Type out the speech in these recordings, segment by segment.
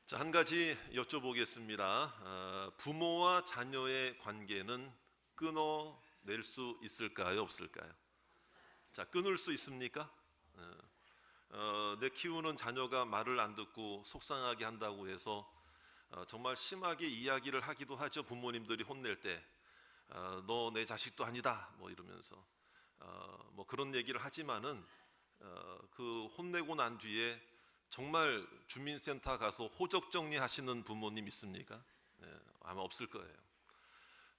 자, 한 가지 여쭤보겠습니다. 부모와 자녀의 관계는 끊어낼 수 있을까요, 없을까요? 자, 끊을 수 있습니까? 내 키우는 자녀가 말을 안 듣고 속상하게 한다고 해서 정말 심하게 이야기를 하기도 하죠. 부모님들이 혼낼 때, 너 내 자식도 아니다, 뭐 이러면서 뭐 그런 얘기를 하지만은 그 혼내고 난 뒤에 정말 주민센터 가서 호적 정리하시는 부모님 있습니까? 아마 없을 거예요.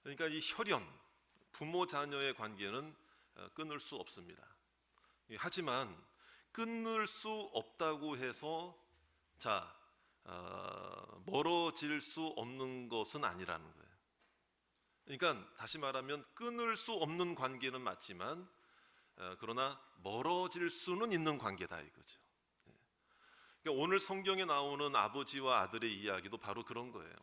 그러니까 이 혈연, 부모 자녀의 관계는 끊을 수 없습니다. 하지만 끊을 수 없다고 해서 멀어질 수 없는 것은 아니라는 거예요. 그러니까 다시 말하면 끊을 수 없는 관계는 맞지만 그러나 멀어질 수는 있는 관계다 이거죠. 그러니까 오늘 성경에 나오는 아버지와 아들의 이야기도 바로 그런 거예요.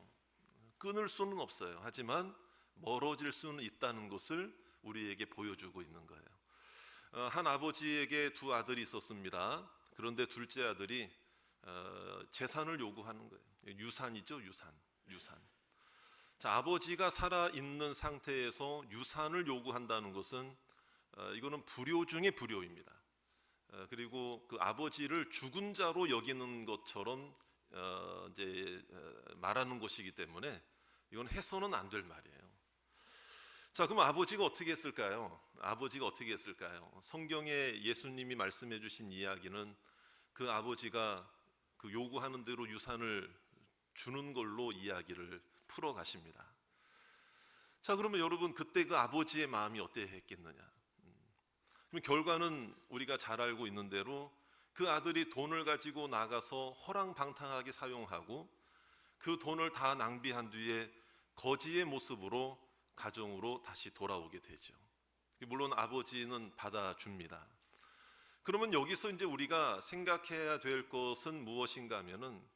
끊을 수는 없어요. 하지만 멀어질 수는 있다는 것을 우리에게 보여주고 있는 거예요. 한 아버지에게 두 아들이 있었습니다. 그런데 둘째 아들이 재산을 요구하는 거예요. 유산이죠, 유산. 자, 아버지가 살아 있는 상태에서 유산을 요구한다는 것은 이거는 불효 중에 불효입니다. 그리고 그 아버지를 죽은 자로 여기는 것처럼 이제 말하는 것이기 때문에 이건 해서는 안 될 말이에요. 자, 그럼 아버지가 어떻게 했을까요? 성경에 예수님이 말씀해 주신 이야기는 그 아버지가 그 요구하는 대로 유산을 주는 걸로 이야기를 풀어 가십니다. 자, 그러면 여러분 그때 그 아버지의 마음이 어땠겠느냐? 그럼 결과는 우리가 잘 알고 있는 대로 그 아들이 돈을 가지고 나가서 허랑방탕하게 사용하고 그 돈을 다 낭비한 뒤에 거지의 모습으로 가정으로 다시 돌아오게 되죠. 물론 아버지는 받아줍니다. 그러면 여기서 이제 우리가 생각해야 될 것은 무엇인가 하면은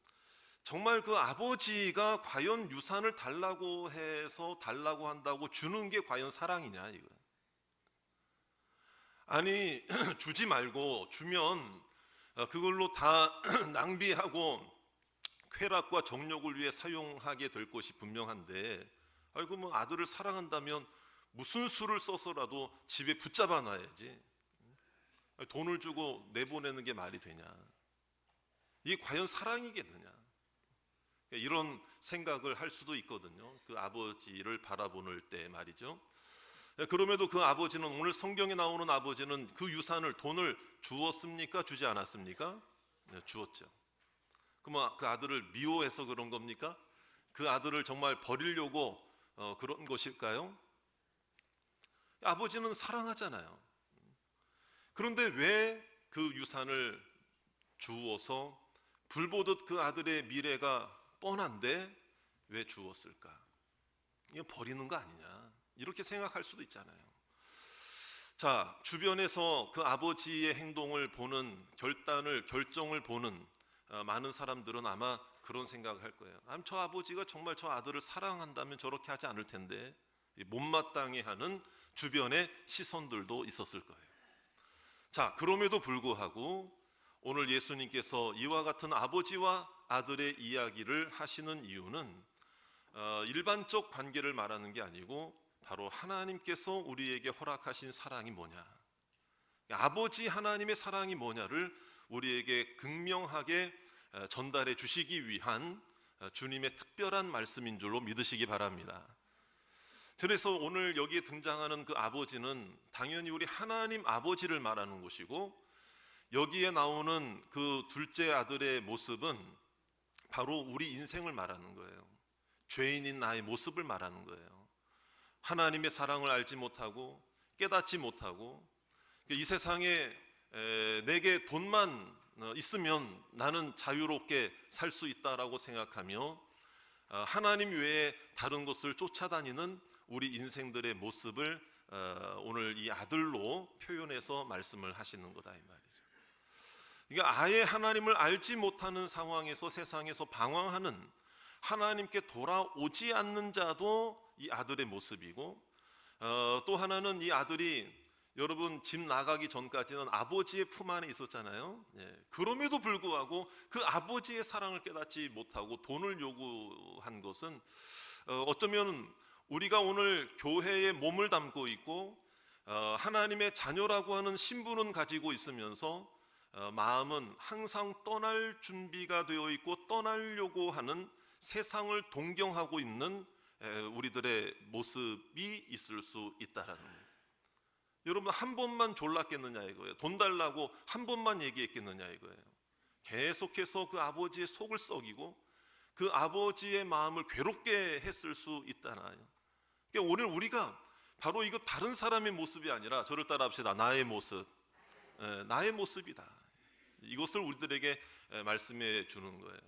정말 그 아버지가 과연 유산을 달라고 해서 달라고 한다고 주는 게 과연 사랑이냐 이거예요. 아니 주지 말고 주면 그걸로 다 낭비하고 쾌락과 정욕을 위해 사용하게 될 것이 분명한데, 아이고 뭐 아들을 사랑한다면 무슨 수를 써서라도 집에 붙잡아 놔야지 돈을 주고 내보내는 게 말이 되냐, 이게 과연 사랑이겠느냐, 이런 생각을 할 수도 있거든요. 그 아버지를 바라보는 때 말이죠. 그럼에도 그 아버지는, 오늘 성경에 나오는 아버지는 그 유산을, 돈을 주었습니까? 주지 않았습니까? 네, 주었죠. 그럼 그 아들을 미워해서 그런 겁니까? 그 아들을 정말 버리려고 그런 것일까요? 아버지는 사랑하잖아요. 그런데 왜 그 유산을 주어서 불보듯 그 아들의 미래가 뻔한데 왜 주었을까? 이거 버리는 거 아니냐, 이렇게 생각할 수도 있잖아요. 자, 주변에서 그 아버지의 행동을 보는, 결정을 보는 많은 사람들은 아마 그런 생각을 할 거예요. 저 아버지가 정말 저 아들을 사랑한다면 저렇게 하지 않을 텐데, 못마땅해 하는 주변의 시선들도 있었을 거예요. 자, 그럼에도 불구하고 오늘 예수님께서 이와 같은 아버지와 아들의 이야기를 하시는 이유는 일반적 관계를 말하는 게 아니고 바로 하나님께서 우리에게 허락하신 사랑이 뭐냐, 아버지 하나님의 사랑이 뭐냐를 우리에게 극명하게 전달해 주시기 위한 주님의 특별한 말씀인 줄로 믿으시기 바랍니다. 그래서 오늘 여기에 등장하는 그 아버지는 당연히 우리 하나님 아버지를 말하는 것이고, 여기에 나오는 그 둘째 아들의 모습은 바로 우리 인생을 말하는 거예요. 죄인인 나의 모습을 말하는 거예요. 하나님의 사랑을 알지 못하고 깨닫지 못하고, 이 세상에 내게 돈만 있으면 나는 자유롭게 살 수 있다라고 생각하며 하나님 외에 다른 것을 쫓아다니는 우리 인생들의 모습을 오늘 이 아들로 표현해서 말씀을 하시는 거다 이 말이죠. 그러니까 아예 하나님을 알지 못하는 상황에서 세상에서 방황하는, 하나님께 돌아오지 않는 자도 이 아들의 모습이고, 또 하나는 이 아들이 여러분 집 나가기 전까지는 아버지의 품 안에 있었잖아요. 그럼에도 불구하고 그 아버지의 사랑을 깨닫지 못하고 돈을 요구한 것은 어쩌면 우리가 오늘 교회에 몸을 담고 있고 하나님의 자녀라고 하는 신분은 가지고 있으면서 마음은 항상 떠날 준비가 되어 있고 떠나려고 하는 세상을 동경하고 있는 우리들의 모습이 있을 수 있다라는 거예요. 여러분 한 번만 졸랐겠느냐 이거예요. 돈 달라고 한 번만 얘기했겠느냐 이거예요. 계속해서 그 아버지의 속을 썩이고 그 아버지의 마음을 괴롭게 했을 수 있다나요. 그러니까 오늘 우리가 바로 이거 다른 사람의 모습이 아니라 저를 따라합시다. 나의 모습, 나의 모습이다. 이것을 우리들에게 말씀해 주는 거예요.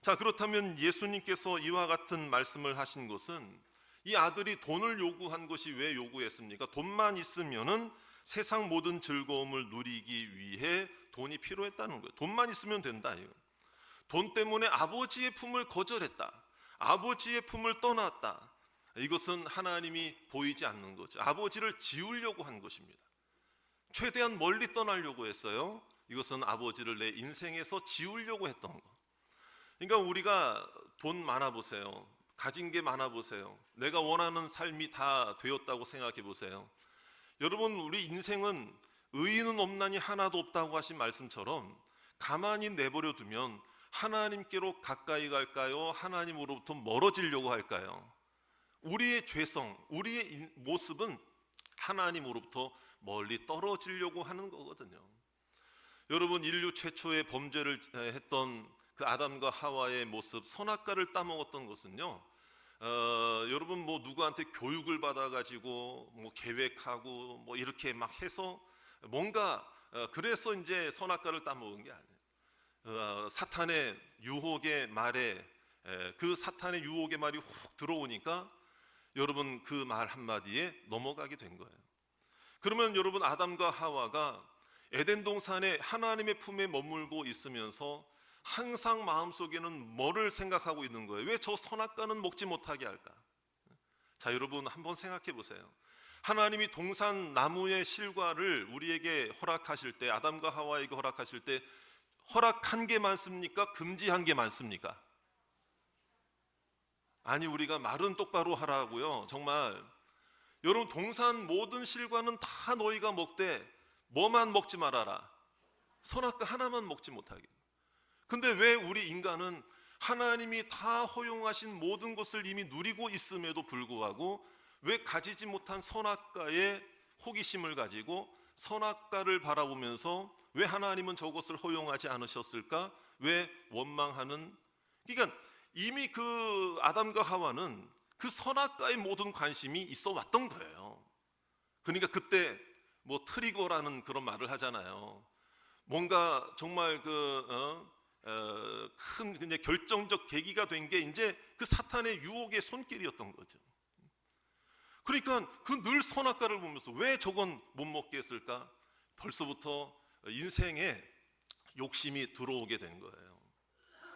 자, 그렇다면 예수님께서 이와 같은 말씀을 하신 것은 이 아들이 돈을 요구한 것이 왜 요구했습니까? 돈만 있으면은 세상 모든 즐거움을 누리기 위해 돈이 필요했다는 거예요. 돈만 있으면 된다. 돈 때문에 아버지의 품을 거절했다. 아버지의 품을 떠났다. 이것은 하나님이 보이지 않는 거죠. 아버지를 지우려고 한 것입니다. 최대한 멀리 떠나려고 했어요. 이것은 아버지를 내 인생에서 지우려고 했던 거. 그러니까 우리가 돈 많아 보세요. 가진 게 많아 보세요. 내가 원하는 삶이 다 되었다고 생각해 보세요. 여러분 우리 인생은 의인은 없나니 하나도 없다고 하신 말씀처럼 가만히 내버려 두면 하나님께로 가까이 갈까요? 하나님으로부터 멀어지려고 할까요? 우리의 죄성, 우리의 모습은 하나님으로부터 멀리 떨어지려고 하는 거거든요. 여러분 인류 최초의 범죄를 했던 그 아담과 하와의 모습, 선악과를 따먹었던 것은요, 여러분 뭐 누구한테 교육을 받아가지고 뭐 계획하고 뭐 이렇게 막 해서 뭔가 그래서 이제 선악과를 따먹은 게 아니에요. 사탄의 유혹의 말에 그 사탄의 유혹의 말이 훅 들어오니까 여러분 그 말 한마디에 넘어가게 된 거예요. 그러면 여러분 아담과 하와가 에덴 동산에 하나님의 품에 머물고 있으면서 항상 마음속에는 뭐를 생각하고 있는 거예요? 왜 저 선악과는 먹지 못하게 할까? 자, 여러분 한번 생각해 보세요. 하나님이 동산 나무의 실과를 우리에게 허락하실 때, 아담과 하와에게 허락하실 때 허락한 게 많습니까? 금지한 게 많습니까? 아니, 우리가 말은 똑바로 하라고요. 정말 여러분 동산 모든 실과는 다 너희가 먹되 뭐만 먹지 말아라. 선악과 하나만 먹지 못하게. 근데 왜 우리 인간은 하나님이 다 허용하신 모든 것을 이미 누리고 있음에도 불구하고 왜 가지지 못한 선악과에 호기심을 가지고 선악과를 바라보면서 왜 하나님은 저것을 허용하지 않으셨을까? 왜 원망하는? 그러니까 이미 그 아담과 하와는 그 선악과의 모든 관심이 있어 왔던 거예요. 그러니까 그때 뭐 트리거라는 그런 말을 하잖아요. 뭔가 정말 큰 그냥 결정적 계기가 된 게 이제 그 사탄의 유혹의 손길이었던 거죠. 그러니까 그 늘 선악과를 보면서 왜 저건 못 먹게 했을까? 벌써부터 인생에 욕심이 들어오게 된 거예요.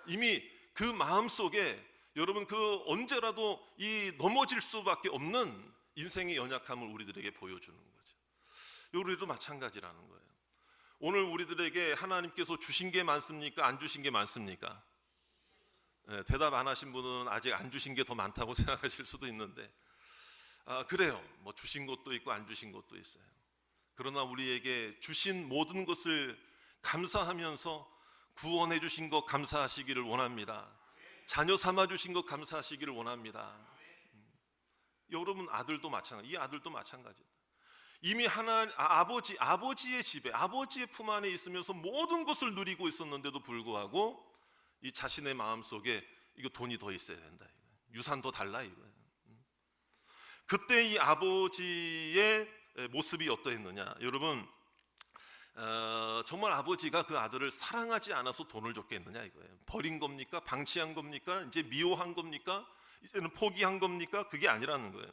이미 그 마음속에 여러분 그 언제라도 이 넘어질 수밖에 없는 인생의 연약함을 우리들에게 보여주는 거죠. 우리도 마찬가지라는 거예요. 오늘 우리들에게 하나님께서 주신 게 많습니까? 안 주신 게 많습니까? 대답 안 하신 분은 아직 안 주신 게 더 많다고 생각하실 수도 있는데 그래요. 뭐 주신 것도 있고 안 주신 것도 있어요. 그러나 우리에게 주신 모든 것을 감사하면서 구원해 주신 것 감사하시기를 원합니다. 자녀 삼아 주신 것 감사하시기를 원합니다. 여러분 아들도 마찬가지. 이 아들도 마찬가지다. 이미 아버지의 집에 아버지의 품 안에 있으면서 모든 것을 누리고 있었는데도 불구하고 이 자신의 마음 속에 이거 돈이 더 있어야 된다. 유산 더 달라 이거예요. 그때 이 아버지의 모습이 어떠했느냐? 여러분 정말 아버지가 그 아들을 사랑하지 않아서 돈을 줬겠느냐 이거예요. 버린 겁니까? 방치한 겁니까? 이제 미워한 겁니까? 이제는 포기한 겁니까? 그게 아니라는 거예요.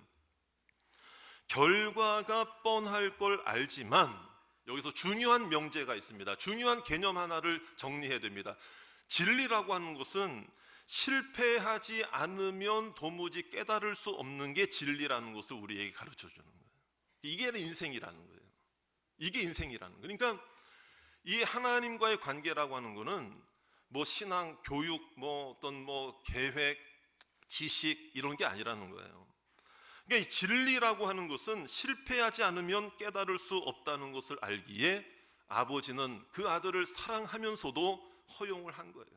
결과가 뻔할 걸 알지만 여기서 중요한 명제가 있습니다. 중요한 개념 하나를 정리해야 됩니다. 진리라고 하는 것은 실패하지 않으면 도무지 깨달을 수 없는 게 진리라는 것을 우리에게 가르쳐 주는 거예요. 이게 인생이라는 거예요. 이게 인생이라는 거예요. 그러니까 이 하나님과의 관계라고 하는 거는 뭐 신앙, 교육, 뭐 어떤 뭐 계획, 지식 이런 게 아니라는 거예요. 그러니까 이 진리라고 하는 것은 실패하지 않으면 깨달을 수 없다는 것을 알기에 아버지는 그 아들을 사랑하면서도 허용을 한 거예요.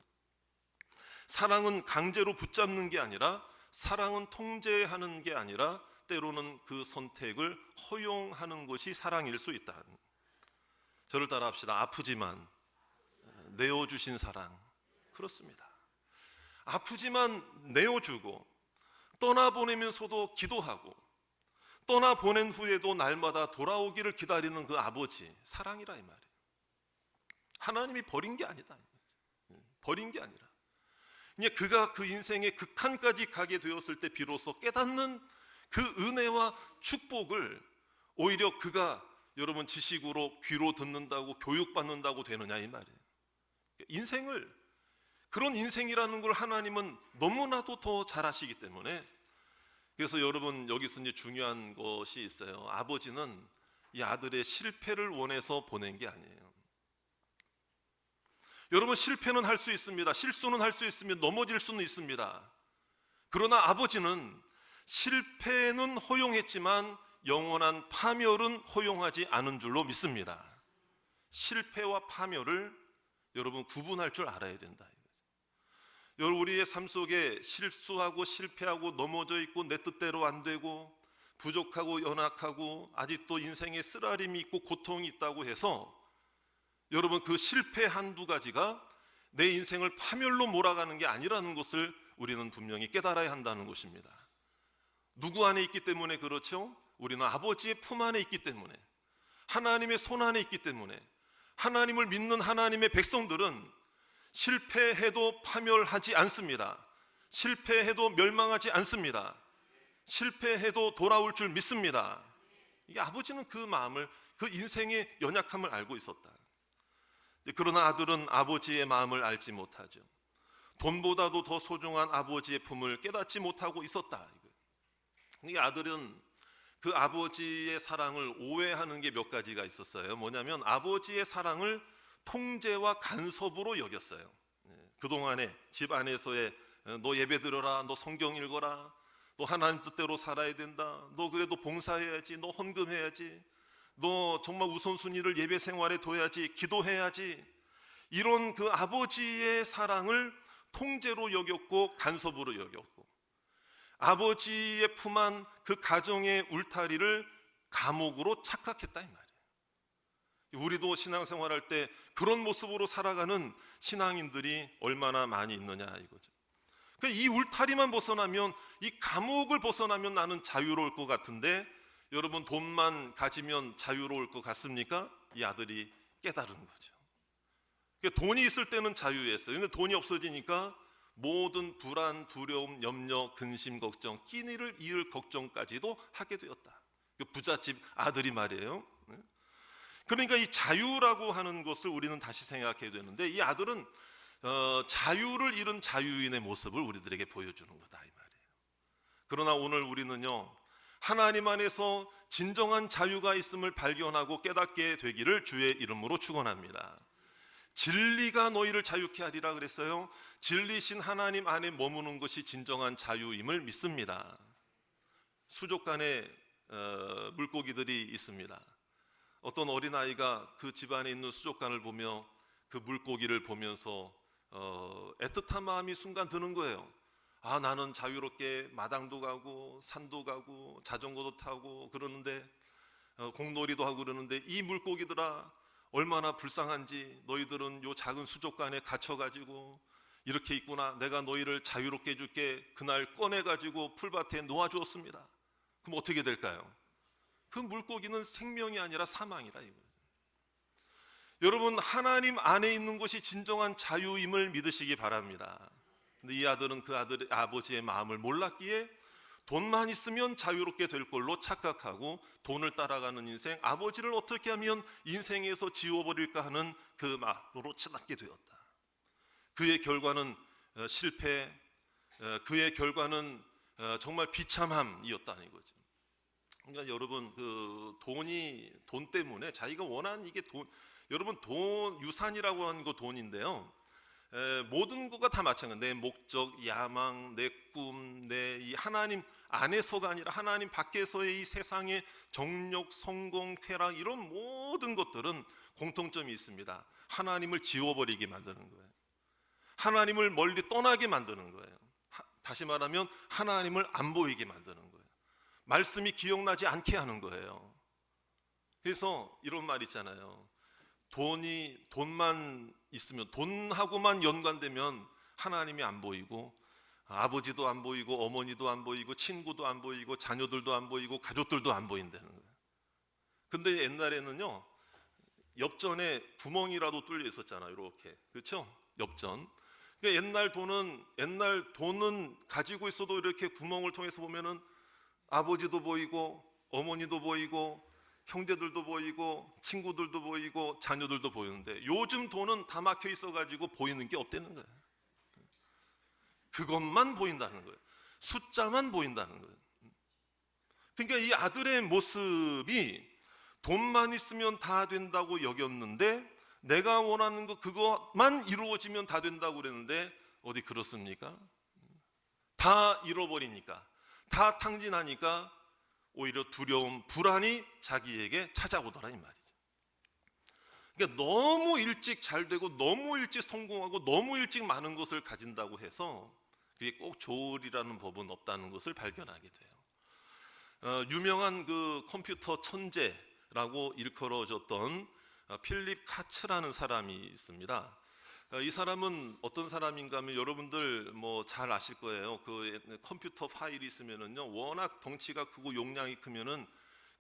사랑은 강제로 붙잡는 게 아니라, 사랑은 통제하는 게 아니라 때로는 그 선택을 허용하는 것이 사랑일 수 있다. 저를 따라 합시다. 아프지만 내어주신 사랑. 그렇습니다. 아프지만 내어주고 떠나보내면서도 기도하고 떠나보낸 후에도 날마다 돌아오기를 기다리는 그 아버지, 사랑이라 이 말이에요. 하나님이 버린 게 아니다. 버린 게 아니라 그냥 그가 그 인생의 극한까지 가게 되었을 때 비로소 깨닫는 그 은혜와 축복을 오히려 그가 여러분 지식으로 귀로 듣는다고 교육받는다고 되느냐 이 말이에요. 인생을, 그런 인생이라는 걸 하나님은 너무나도 더 잘 아시기 때문에, 그래서 여러분 여기서 이제 중요한 것이 있어요. 아버지는 이 아들의 실패를 원해서 보낸 게 아니에요. 여러분 실패는 할 수 있습니다. 실수는 할 수 있습니다. 넘어질 수는 있습니다. 그러나 아버지는 실패는 허용했지만 영원한 파멸은 허용하지 않은 줄로 믿습니다. 실패와 파멸을 여러분 구분할 줄 알아야 된다. 여러분 우리의 삶 속에 실수하고 실패하고 넘어져 있고 내 뜻대로 안 되고 부족하고 연약하고 아직도 인생에 쓰라림이 있고 고통이 있다고 해서 여러분 그 실패 한두 가지가 내 인생을 파멸로 몰아가는 게 아니라는 것을 우리는 분명히 깨달아야 한다는 것입니다. 누구 안에 있기 때문에 그렇죠? 우리는 아버지의 품 안에 있기 때문에, 하나님의 손 안에 있기 때문에, 하나님을 믿는 하나님의 백성들은 실패해도 파멸하지 않습니다. 실패해도 멸망하지 않습니다. 실패해도 돌아올 줄 믿습니다. 이게 아버지는 그 마음을, 그 인생의 연약함을 알고 있었다. 그러나 아들은 아버지의 마음을 알지 못하죠. 돈보다도 더 소중한 아버지의 품을 깨닫지 못하고 있었다. 이 아들은 그 아버지의 사랑을 오해하는 게 몇 가지가 있었어요. 뭐냐면 아버지의 사랑을 통제와 간섭으로 여겼어요. 그동안에 집 안에서의 너 예배 드려라, 너 성경 읽어라, 너 하나님 뜻대로 살아야 된다, 너 그래도 봉사해야지, 너 헌금해야지, 너 정말 우선순위를 예배 생활에 둬야지, 기도해야지, 이런 그 아버지의 사랑을 통제로 여겼고 간섭으로 여겼고, 아버지의 품 안 그 가정의 울타리를 감옥으로 착각했다 이 말이에요. 우리도 신앙생활할 때 그런 모습으로 살아가는 신앙인들이 얼마나 많이 있느냐 이거죠. 이 울타리만 벗어나면, 이 감옥을 벗어나면 나는 자유로울 것 같은데, 여러분 돈만 가지면 자유로울 것 같습니까? 이 아들이 깨달은 거죠. 돈이 있을 때는 자유했어요. 근데 돈이 없어지니까 모든 불안, 두려움, 염려, 근심, 걱정, 끼니를 이을 걱정까지도 하게 되었다. 부잣집 아들이 말이에요. 그러니까 이 자유라고 하는 것을 우리는 다시 생각해야 되는데, 이 아들은 자유를 잃은 자유인의 모습을 우리들에게 보여주는 거다 이 말이에요. 그러나 오늘 우리는요, 하나님 안에서 진정한 자유가 있음을 발견하고 깨닫게 되기를 주의 이름으로 축원합니다. 진리가 너희를 자유케 하리라 그랬어요. 진리신 하나님 안에 머무는 것이 진정한 자유임을 믿습니다. 수족관에 물고기들이 있습니다. 어떤 어린아이가 그 집안에 있는 수족관을 보며 그 물고기를 보면서 애틋한 마음이 순간 드는 거예요. 아, 나는 자유롭게 마당도 가고 산도 가고 자전거도 타고 그러는데 공놀이도 하고 그러는데, 이 물고기들아 얼마나 불쌍한지, 너희들은 요 작은 수족관에 갇혀가지고 이렇게 있구나, 내가 너희를 자유롭게 해줄게. 그날 꺼내가지고 풀밭에 놓아주었습니다. 그럼 어떻게 될까요? 그 물고기는 생명이 아니라 사망이라 이거예요. 여러분 하나님 안에 있는 것이 진정한 자유임을 믿으시기 바랍니다. 근데 이 아들은 그 아들의 아버지의 마음을 몰랐기에 돈만 있으면 자유롭게 될 걸로 착각하고 돈을 따라가는 인생, 아버지를 어떻게 하면 인생에서 지워버릴까 하는 그 마음으로 치닫게 되었다. 그의 결과는 실패, 그의 결과는 정말 비참함이었다는 거죠. 그러니까 여러분 돈 때문에 자기가 원하는 이게 여러분 유산이라고 하는 거 돈인데요. 모든 것과 다 마찬가지. 내 목적, 야망, 내 꿈, 내 이 하나님 안에서가 아니라 하나님 밖에서의 이 세상의 정욕, 성공, 쾌락 이런 모든 것들은 공통점이 있습니다. 하나님을 지워버리게 만드는 거예요. 하나님을 멀리 떠나게 만드는 거예요. 다시 말하면 하나님을 안 보이게 만드는 거예요. 말씀이 기억나지 않게 하는 거예요. 그래서 이런 말 있잖아요. 돈만 있으면, 돈하고만 연관되면 하나님이 안 보이고, 아버지도 안 보이고, 어머니도 안 보이고, 친구도 안 보이고, 자녀들도 안 보이고, 가족들도 안 보인다는 거예요. 근데 옛날에는요, 엽전에 구멍이라도 뚫려 있었잖아요. 이렇게. 그렇죠? 엽전. 그러니까 옛날 돈은 가지고 있어도 이렇게 구멍을 통해서 보면은 아버지도 보이고, 어머니도 보이고, 형제들도 보이고, 친구들도 보이고, 자녀들도 보이는데 요즘 돈은 다 막혀 있어가지고 보이는 게 없다는 거예요. 그것만 보인다는 거예요. 숫자만 보인다는 거예요. 그러니까 이 아들의 모습이 돈만 있으면 다 된다고 여겼는데, 내가 원하는 거 그것만 이루어지면 다 된다고 그랬는데 어디 그렇습니까? 다 잃어버리니까, 다 탕진하니까 오히려 두려움, 불안이 자기에게 찾아오더라 이 말이죠. 그러니까 너무 일찍 잘 되고 너무 일찍 성공하고 너무 일찍 많은 것을 가진다고 해서 그게 꼭 좋으리라는 법은 없다는 것을 발견하게 돼요. 유명한 그 컴퓨터 천재라고 일컬어졌던 필립 카츠라는 사람이 있습니다. 이 사람은 어떤 사람인가 하면 여러분들 뭐 잘 아실 거예요. 그 컴퓨터 파일이 있으면은요, 워낙 덩치가 크고 용량이 크면은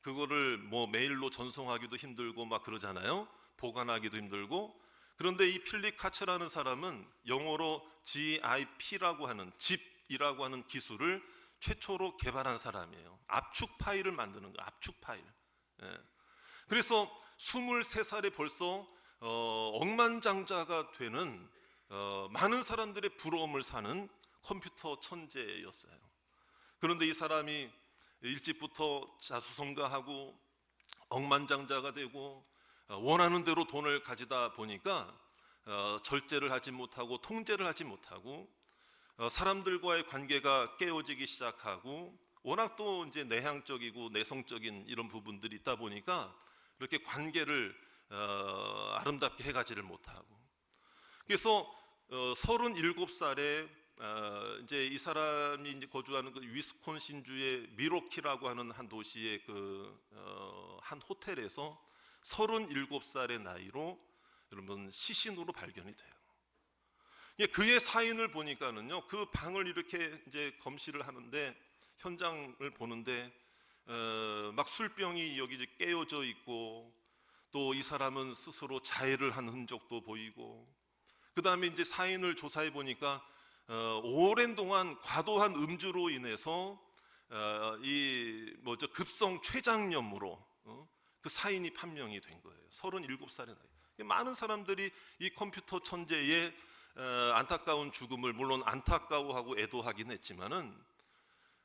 그거를 뭐 메일로 전송하기도 힘들고 막 그러잖아요. 보관하기도 힘들고. 그런데 이 필립 카츠라는 사람은 영어로 ZIP라고 하는 ZIP이라고 하는 기술을 최초로 개발한 사람이에요. 압축 파일을 만드는 거예요. 압축 파일. 그래서 23살에 벌써 억만장자가 되는 많은 사람들의 부러움을 사는 컴퓨터 천재였어요. 그런데 이 사람이 일찍부터 자수성가하고 억만장자가 되고 원하는 대로 돈을 가지다 보니까 절제를 하지 못하고 통제를 하지 못하고 사람들과의 관계가 깨어지기 시작하고, 워낙 또 이제 내향적이고 내성적인 이런 부분들이 있다 보니까 이렇게 관계를 아름답게 해가지를 못하고, 그래서 37살에 이제 이 사람이 이제 거주하는 그 위스콘신주의 미로키라고 하는 한 도시의 한 호텔에서 37살의 나이로 여러분 시신으로 발견이 돼요. 그의 사인을 보니까는요, 그 방을 이렇게 이제 검시를 하는데, 현장을 보는데 막 술병이 여기 이제 깨어져 있고, 또 이 사람은 스스로 자해를 한 흔적도 보이고, 그 다음에 이제 사인을 조사해 보니까 오랜 동안 과도한 음주로 인해서 급성 췌장염으로 그 사인이 판명이 된 거예요. 37살의 나이. 많은 사람들이 이 컴퓨터 천재의 안타까운 죽음을 물론 안타까워하고 애도하긴 했지만은,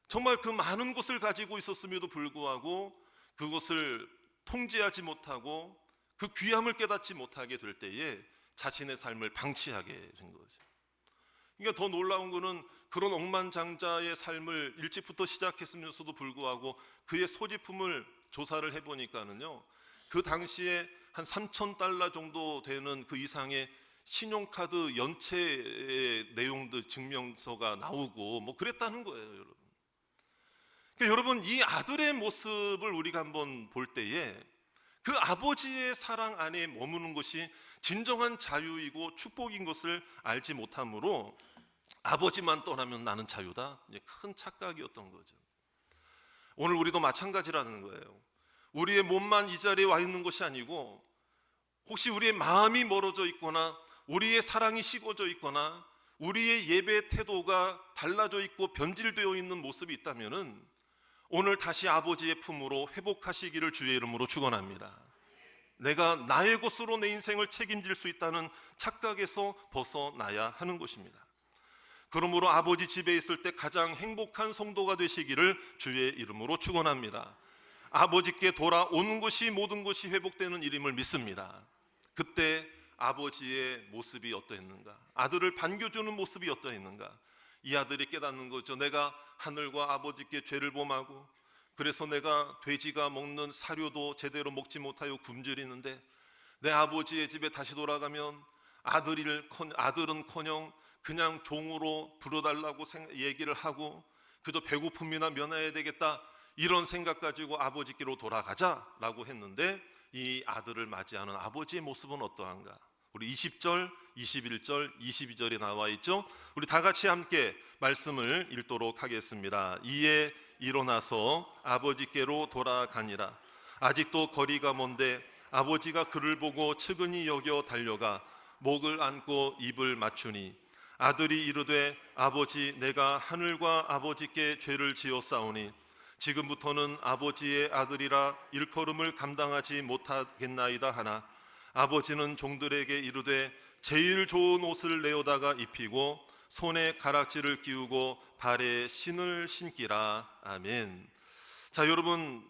정말 그 많은 것을 가지고 있었음에도 불구하고 그것을 통제하지 못하고 그 귀함을 깨닫지 못하게 될 때에 자신의 삶을 방치하게 된 거죠. 그러니까 더 놀라운 거는 그런 억만장자의 삶을 일찍부터 시작했으면서도 불구하고 그의 소지품을 조사를 해보니까는요, 그 당시에 한 3,000달러 정도 되는 그 이상의 신용카드 연체의 내용들 증명서가 나오고 뭐 그랬다는 거예요, 여러분. 그러니까 여러분, 이 아들의 모습을 우리가 한번 볼 때에 그 아버지의 사랑 안에 머무는 것이 진정한 자유이고 축복인 것을 알지 못하므로 아버지만 떠나면 나는 자유다, 큰 착각이었던 거죠. 오늘 우리도 마찬가지라는 거예요. 우리의 몸만 이 자리에 와 있는 것이 아니고, 혹시 우리의 마음이 멀어져 있거나 우리의 사랑이 식어져 있거나 우리의 예배 태도가 달라져 있고 변질되어 있는 모습이 있다면은 오늘 다시 아버지의 품으로 회복하시기를 주의 이름으로 축원합니다. 내가 나의 것으로 내 인생을 책임질 수 있다는 착각에서 벗어나야 하는 것입니다. 그러므로 아버지 집에 있을 때 가장 행복한 성도가 되시기를 주의 이름으로 축원합니다. 아버지께 돌아오는 것이 모든 것이 회복되는 일임을 믿습니다. 그때 아버지의 모습이 어떠했는가? 아들을 반겨주는 모습이 어떠했는가? 이 아들이 깨닫는 거죠. 내가 하늘과 아버지께 죄를 범하고, 그래서 내가 돼지가 먹는 사료도 제대로 먹지 못하여 굶주리는데, 내 아버지의 집에 다시 돌아가면 아들은커녕 그냥 종으로 부려달라고 얘기를 하고 그저 배고픔이나 면해야 되겠다, 이런 생각 가지고 아버지께로 돌아가자라고 했는데, 이 아들을 맞이하는 아버지의 모습은 어떠한가? 우리 20절, 21절, 22절에 나와 있죠. 우리 다 같이 함께 말씀을 읽도록 하겠습니다. 이에 일어나서 아버지께로 돌아가니라. 아직도 거리가 먼데 아버지가 그를 보고 측은히 여겨 달려가 목을 안고 입을 맞추니, 아들이 이르되 아버지, 내가 하늘과 아버지께 죄를 지었사오니 지금부터는 아버지의 아들이라 일컬음을 감당하지 못하겠나이다 하나, 아버지는 종들에게 이르되 제일 좋은 옷을 내어다가 입히고 손에 가락지를 끼우고 발에 신을 신기라. 아멘. 자, 여러분,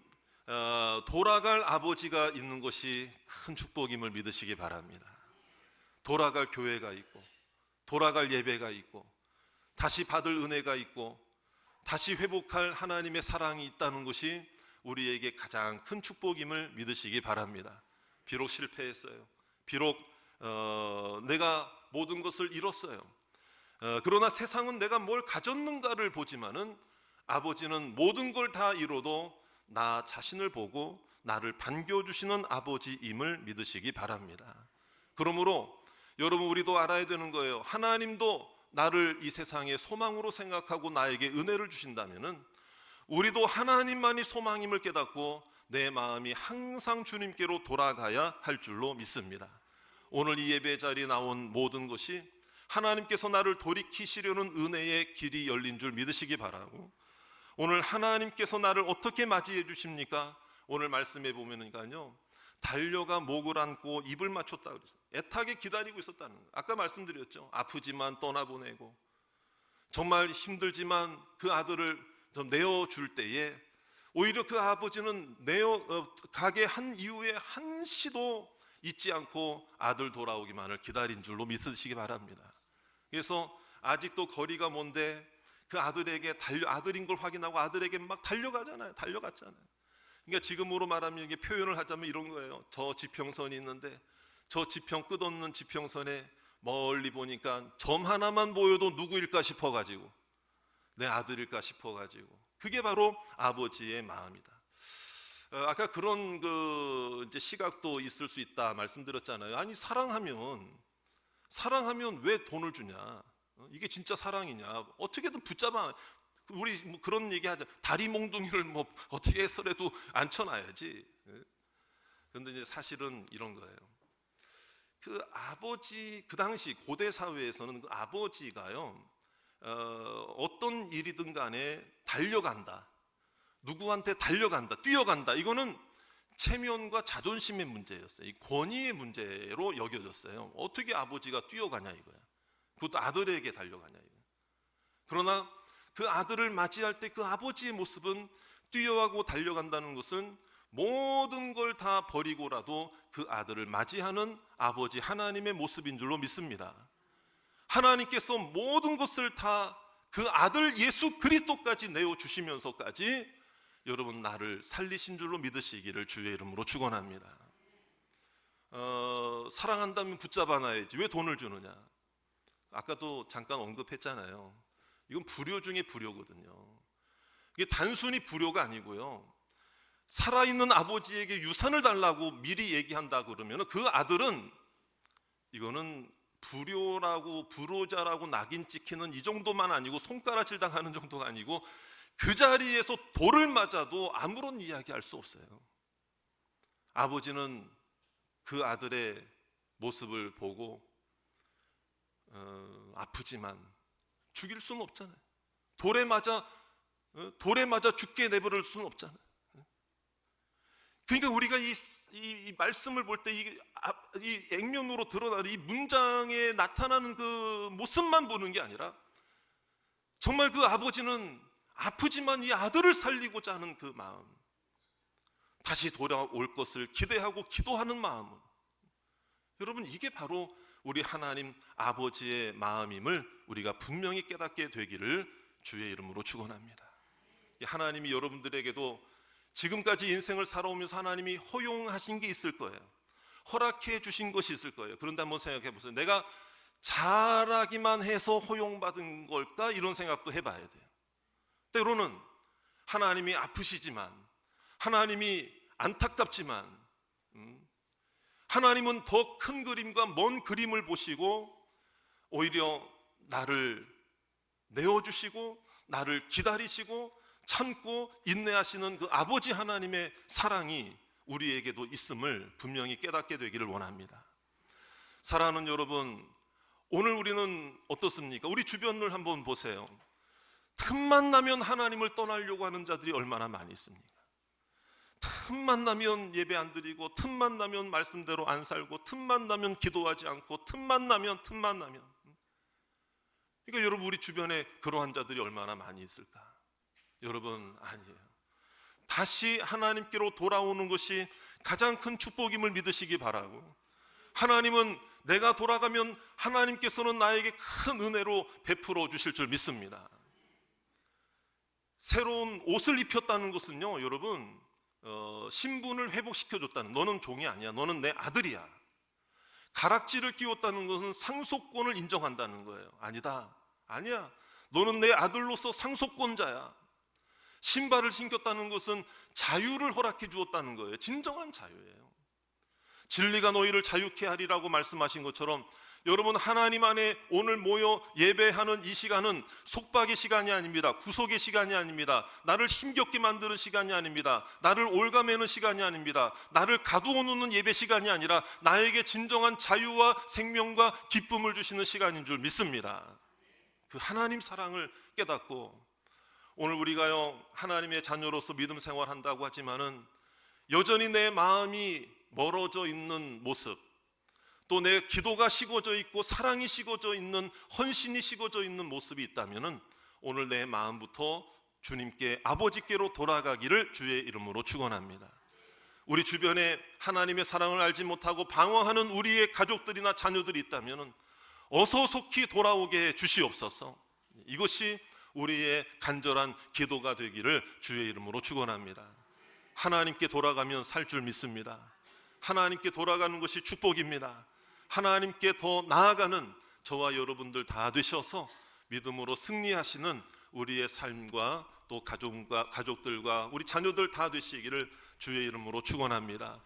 돌아갈 아버지가 있는 것이 큰 축복임을 믿으시기 바랍니다. 돌아갈 교회가 있고, 돌아갈 예배가 있고, 다시 받을 은혜가 있고, 다시 회복할 하나님의 사랑이 있다는 것이 우리에게 가장 큰 축복임을 믿으시기 바랍니다. 비록 실패했어요. 비록 내가 모든 것을 잃었어요. 그러나 세상은 내가 뭘 가졌는가를 보지만은 아버지는 모든 걸 다 잃어도 나 자신을 보고 나를 반겨주시는 아버지임을 믿으시기 바랍니다. 그러므로 여러분, 우리도 알아야 되는 거예요. 하나님도 나를 이 세상의 소망으로 생각하고 나에게 은혜를 주신다면은 우리도 하나님만이 소망임을 깨닫고 내 마음이 항상 주님께로 돌아가야 할 줄로 믿습니다. 오늘 이 예배 자리에 나온 모든 것이 하나님께서 나를 돌이키시려는 은혜의 길이 열린 줄 믿으시기 바라고, 오늘 하나님께서 나를 어떻게 맞이해 주십니까? 오늘 말씀해 보면은요, 달려가 목을 안고 입을 맞췄다 그랬어요. 애타게 기다리고 있었다는 거예요. 아까 말씀드렸죠. 아프지만 떠나보내고, 정말 힘들지만 그 아들을 좀 내어줄 때에 오히려 그 아버지는 가게 한 이후에 한시도 잊지 않고 아들 돌아오기만을 기다린 줄로 믿으시기 바랍니다. 그래서 아직도 거리가 먼데 그 아들에게 아들인 걸 확인하고 아들에게 막 달려갔잖아요. 그러니까 지금으로 말하면 이게 표현을 하자면 이런 거예요. 저 지평선이 있는데 저 지평 끝없는 지평선에 멀리 보니까 점 하나만 보여도 누구일까 싶어가지고, 내 아들일까 싶어가지고, 그게 바로 아버지의 마음이다. 아까 그런 이제 시각도 있을 수 있다 말씀드렸잖아요. 아니, 사랑하면 왜 돈을 주냐? 이게 진짜 사랑이냐? 어떻게든 붙잡아. 우리 뭐 그런 얘기 하자. 다리 몽둥이를 뭐 어떻게 해서라도 앉혀놔야지. 그런데 이제 사실은 이런 거예요. 그 아버지, 그 당시 고대 사회에서는 그 아버지가요, 어떤 일이든 간에 달려간다, 누구한테 달려간다, 뛰어간다, 이거는 체면과 자존심의 문제였어요. 이 권위의 문제로 여겨졌어요. 어떻게 아버지가 뛰어가냐 이거야. 그것도 아들에게 달려가냐 이거야. 그러나 그 아들을 맞이할 때 그 아버지의 모습은 뛰어가고 달려간다는 것은 모든 걸 다 버리고라도 그 아들을 맞이하는 아버지 하나님의 모습인 줄로 믿습니다. 하나님께서 모든 것을 다 그 아들 예수 그리스도까지 내어주시면서까지 여러분 나를 살리신 줄로 믿으시기를 주의 이름으로 축원합니다. 사랑한다면 붙잡아놔야지 왜 돈을 주느냐. 아까도 잠깐 언급했잖아요. 이건 불효 중에 불효거든요. 이게 단순히 불효가 아니고요, 살아있는 아버지에게 유산을 달라고 미리 얘기한다 그러면 그 아들은 이거는 불효라고 불효자라고 낙인 찍히는 이 정도만 아니고 손가락질 당하는 정도가 아니고 그 자리에서 돌을 맞아도 아무런 이야기 할 수 없어요. 아버지는 그 아들의 모습을 보고 아프지만 죽일 수는 없잖아요. 돌에 맞아 죽게 내버릴 수는 없잖아요. 그러니까 우리가 이 말씀을 볼 때 이 액면으로 드러나는 이 문장에 나타나는 그 모습만 보는 게 아니라 정말 그 아버지는 아프지만 이 아들을 살리고자 하는 그 마음, 다시 돌아올 것을 기대하고 기도하는 마음은, 여러분, 이게 바로 우리 하나님 아버지의 마음임을 우리가 분명히 깨닫게 되기를 주의 이름으로 축원합니다. 하나님이 여러분들에게도 지금까지 인생을 살아오면서 하나님이 허용하신 게 있을 거예요. 허락해 주신 것이 있을 거예요. 그런데 한번 생각해 보세요. 내가 잘하기만 해서 허용받은 걸까? 이런 생각도 해봐야 돼요. 때로는 하나님이 아프시지만, 하나님이 안타깝지만, 하나님은 더 큰 그림과 먼 그림을 보시고 오히려 나를 내어주시고 나를 기다리시고 참고 인내하시는 그 아버지 하나님의 사랑이 우리에게도 있음을 분명히 깨닫게 되기를 원합니다. 사랑하는 여러분, 오늘 우리는 어떻습니까? 우리 주변을 한번 보세요. 틈만 나면 하나님을 떠나려고 하는 자들이 얼마나 많이 있습니까? 틈만 나면 예배 안 드리고, 틈만 나면 말씀대로 안 살고, 틈만 나면 기도하지 않고, 틈만 나면. 그러니까 여러분, 우리 주변에 그러한 자들이 얼마나 많이 있을까? 여러분, 아니에요. 다시 하나님께로 돌아오는 것이 가장 큰 축복임을 믿으시기 바라고, 하나님은 내가 돌아가면 하나님께서는 나에게 큰 은혜로 베풀어 주실 줄 믿습니다. 새로운 옷을 입혔다는 것은요, 여러분, 신분을 회복시켜줬다는, 너는 종이 아니야, 너는 내 아들이야. 가락지를 끼웠다는 것은 상속권을 인정한다는 거예요. 아니야, 너는 내 아들로서 상속권자야. 신발을 신겼다는 것은 자유를 허락해 주었다는 거예요. 진정한 자유예요. 진리가 너희를 자유케 하리라고 말씀하신 것처럼, 여러분, 하나님 안에 오늘 모여 예배하는 이 시간은 속박의 시간이 아닙니다. 구속의 시간이 아닙니다. 나를 힘겹게 만드는 시간이 아닙니다. 나를 올가매는 시간이 아닙니다. 나를 가두어 놓는 예배 시간이 아니라 나에게 진정한 자유와 생명과 기쁨을 주시는 시간인 줄 믿습니다. 그 하나님 사랑을 깨닫고, 오늘 우리가요, 하나님의 자녀로서 믿음 생활한다고 하지만은 여전히 내 마음이 멀어져 있는 모습, 또 내 기도가 식어져 있고 사랑이 식어져 있는, 헌신이 식어져 있는 모습이 있다면은 오늘 내 마음부터 주님께, 아버지께로 돌아가기를 주의 이름으로 축원합니다. 우리 주변에 하나님의 사랑을 알지 못하고 방황하는 우리의 가족들이나 자녀들이 있다면은 어서 속히 돌아오게 해 주시옵소서. 이것이 우리의 간절한 기도가 되기를 주의 이름으로 축원합니다. 하나님께 돌아가면 살 줄 믿습니다. 하나님께 돌아가는 것이 축복입니다. 하나님께 더 나아가는 저와 여러분들 다 되셔서 믿음으로 승리하시는 우리의 삶과 또 가족들과 우리 자녀들 다 되시기를 주의 이름으로 축원합니다.